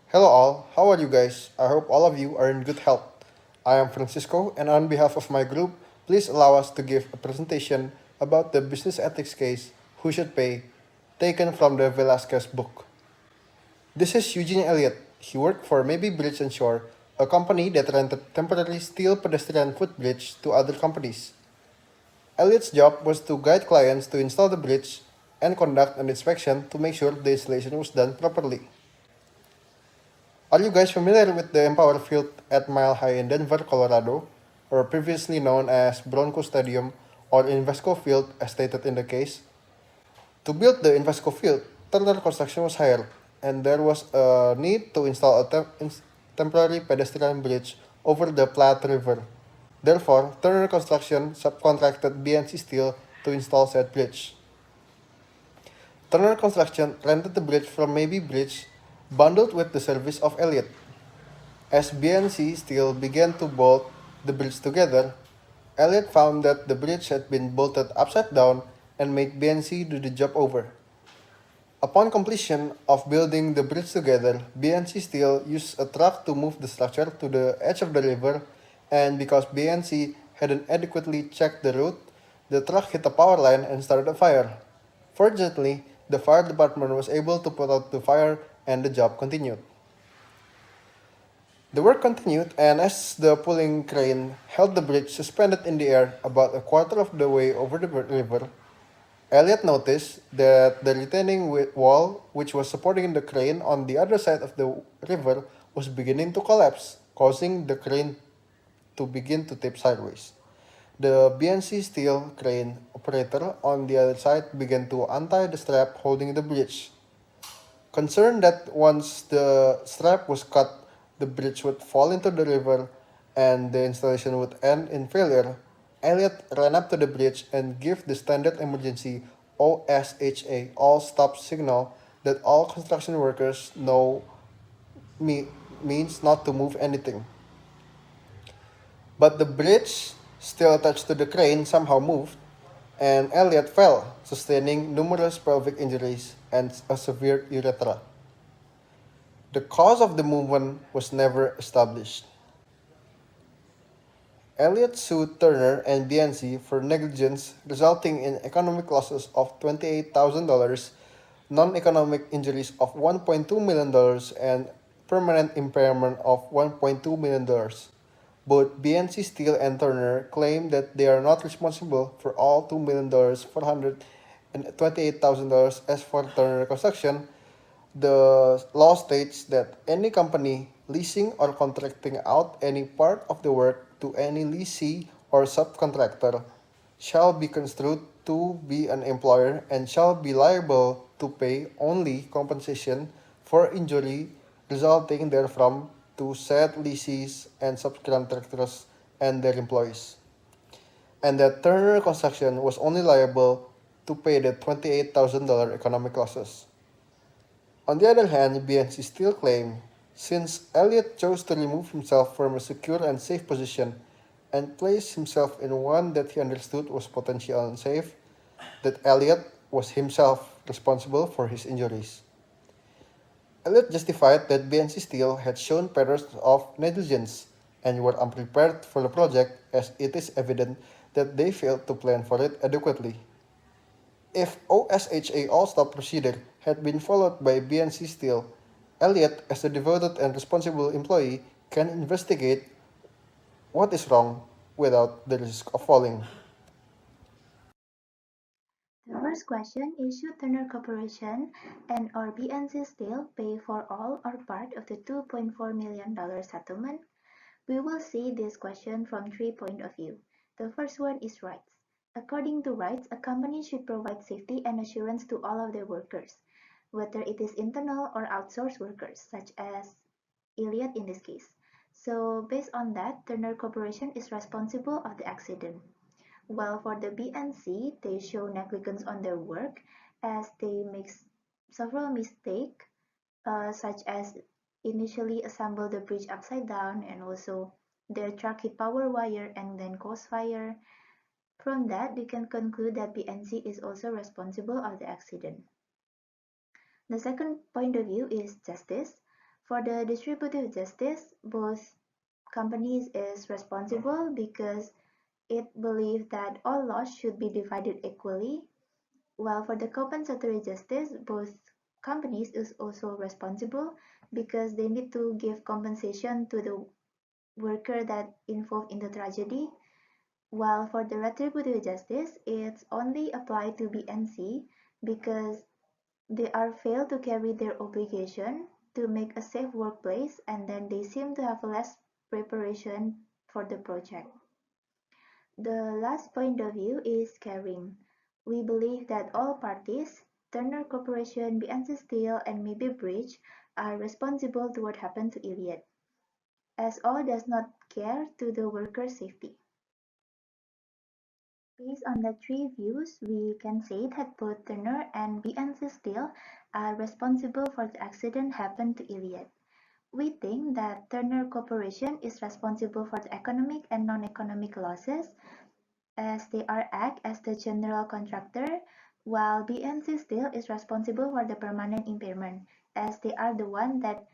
Hello all, how are you guys? I hope all of you are in good health. I am Francisco, and on behalf of my group, please allow us to give a presentation about the business ethics case Who Should Pay, taken from the Velasquez book. This is Eugene Elliott. He worked for Maybe Bridge and Shore, a company that rented temporary steel pedestrian footbridge to other companies. Elliott's job was to guide clients to install the bridge and conduct an inspection to make sure the installation was done properly. Are you guys familiar with the Empower Field at Mile High in Denver, Colorado, or previously known as Bronco Stadium or Invesco Field as stated in the case? To build the Invesco Field, Turner Construction was hired, and there was a need to install a temporary pedestrian bridge over the Platte River. Therefore, Turner Construction subcontracted BNC Steel to install said bridge. Turner Construction rented the bridge from Maybe Bridge, bundled with the service of Elliott. As BNC Steel began to bolt the bridge together, Elliott found that the bridge had been bolted upside down and made BNC do the job over. Upon completion of building the bridge together, BNC Steel used a truck to move the structure to the edge of the river, and because BNC hadn't adequately checked the route, the truck hit a power line and started a fire. Fortunately, the fire department was able to put out the fire and the job continued. The work continued, and as the pulling crane held the bridge suspended in the air about a quarter of the way over the river, Elliot noticed that the retaining wall, which was supporting the crane on the other side of the river, was beginning to collapse, causing the crane to begin to tip sideways. The BNC steel crane operator on the other side began to untie the strap holding the bridge. Concerned that once the strap was cut, the bridge would fall into the river and the installation would end in failure, Elliot ran up to the bridge and gave the standard emergency OSHA all stop signal that all construction workers know means not to move anything. But the bridge, still attached to the crane, somehow moved, and Elliot fell, sustaining numerous pelvic injuries and a severe urethra. The cause of the movement was never established. Elliott sued Turner and BNC for negligence, resulting in economic losses of $28,000, non-economic injuries of $1.2 million, and permanent impairment of $1.2 million. Both BNC Steel and Turner claim that they are not responsible for all $2 million, $428,000. As for Turner Construction, the law states that any company leasing or contracting out any part of the work to any lessee or subcontractor shall be construed to be an employer and shall be liable to pay only compensation for injury resulting therefrom to said lessees and subcontractors and their employees, and that Turner Construction was only liable to pay the $28,000 economic losses. On the other hand, BNC still claim, since Elliot chose to remove himself from a secure and safe position and place himself in one that he understood was potentially unsafe, that Elliot was himself responsible for his injuries. Elliot justified that BNC Steel had shown patterns of negligence and were unprepared for the project, as it is evident that they failed to plan for it adequately. If OSHA all-stop procedure had been followed by BNC Steel, Elliot, as a devoted and responsible employee, can investigate what is wrong without the risk of falling. The first question is, should Turner Corporation and or BNC Steel pay for all or part of the $2.4 million settlement? We will see this question from three points of view. The first one is rights. According to rights, a company should provide safety and assurance to all of their workers, whether it is internal or outsourced workers, such as Elliot in this case. So based on that, Turner Corporation is responsible of the accident. While for the BNC, they show negligence on their work as they make several mistakes, such as initially assemble the bridge upside down and also their truck hit power wire and then cause fire. From that, we can conclude that BNC is also responsible of the accident. The second point of view is justice. For the distributive justice, both companies is responsible because it believes that all loss should be divided equally, while for the compensatory justice, both companies is also responsible because they need to give compensation to the worker that involved in the tragedy, while for the retributive justice, it's only applied to BNC because they are failed to carry their obligation to make a safe workplace and then they seem to have less preparation for the project. The last point of view is caring. We believe that all parties, Turner Corporation, BNC Steel, and maybe Bridge, are responsible to what happened to Elliot, as all does not care to the worker's safety. Based on the three views, we can say that both Turner and BNC Steel are responsible for the accident happened to Elliot. We think that Turner Corporation is responsible for the economic and non-economic losses as they are act as the general contractor, while BNC Steel is responsible for the permanent impairment as they are the one that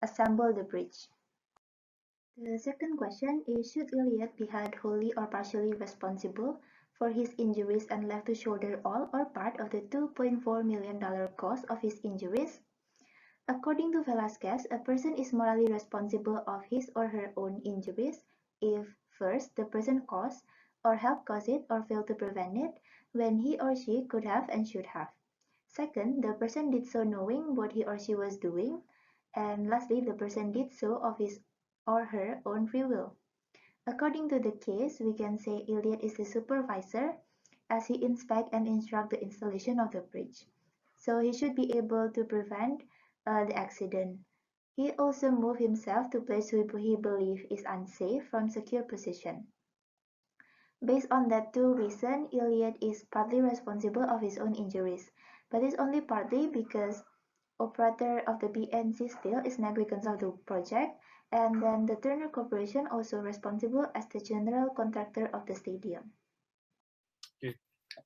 assemble the bridge. The second question is, should Elliot be held wholly or partially responsible for his injuries and left to shoulder all or part of the $2.4 million cost of his injuries? According to Velasquez, a person is morally responsible of his or her own injuries if, first, the person caused or helped cause it or failed to prevent it when he or she could have and should have. Second, the person did so knowing what he or she was doing. And lastly, the person did so of his or her own free will. According to the case, we can say Elliot is the supervisor as he inspect and instruct the installation of the bridge. So he should be able to prevent the accident. He also moved himself to place where he believes is unsafe from secure position. Based on that two reasons, Elliot is partly responsible of his own injuries, but it's only partly because operator of the BNC Steel is negligence of the project, and then the Turner Corporation also responsible as the general contractor of the stadium. Okay.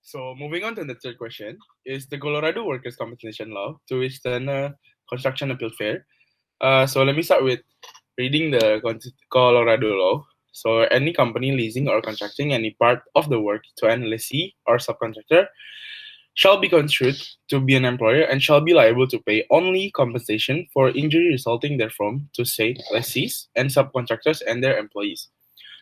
So moving on to the third question is the Colorado Workers' Compensation Law, to which Turner Construction appealed fair. So let me start with reading the Colorado law. So any company leasing or contracting any part of the work to an lessee or subcontractor shall be construed to be an employer and shall be liable to pay only compensation for injury resulting therefrom to say lessees and subcontractors and their employees.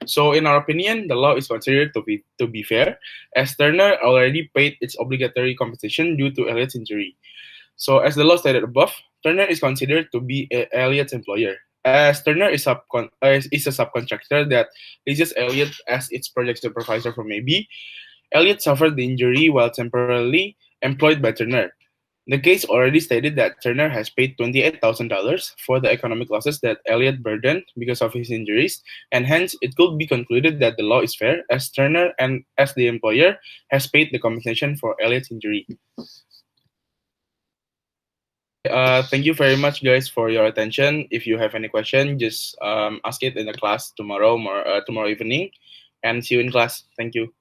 So in our opinion, the law is considered to be fair, as Turner already paid its obligatory compensation due to Elliot's injury. So as the law stated above, Turner is considered to be Elliot's employer, as Turner is a subcontractor that leases Elliot as its project supervisor from AB. Elliot suffered the injury while temporarily employed by Turner. The case already stated that Turner has paid $28,000 for the economic losses that Elliot burdened because of his injuries, and hence it could be concluded that the law is fair, as Turner and as the employer has paid the compensation for Elliot's injury. Thank you very much, guys, for your attention. If you have any question, just ask it in the class tomorrow evening, and see you in class. Thank you.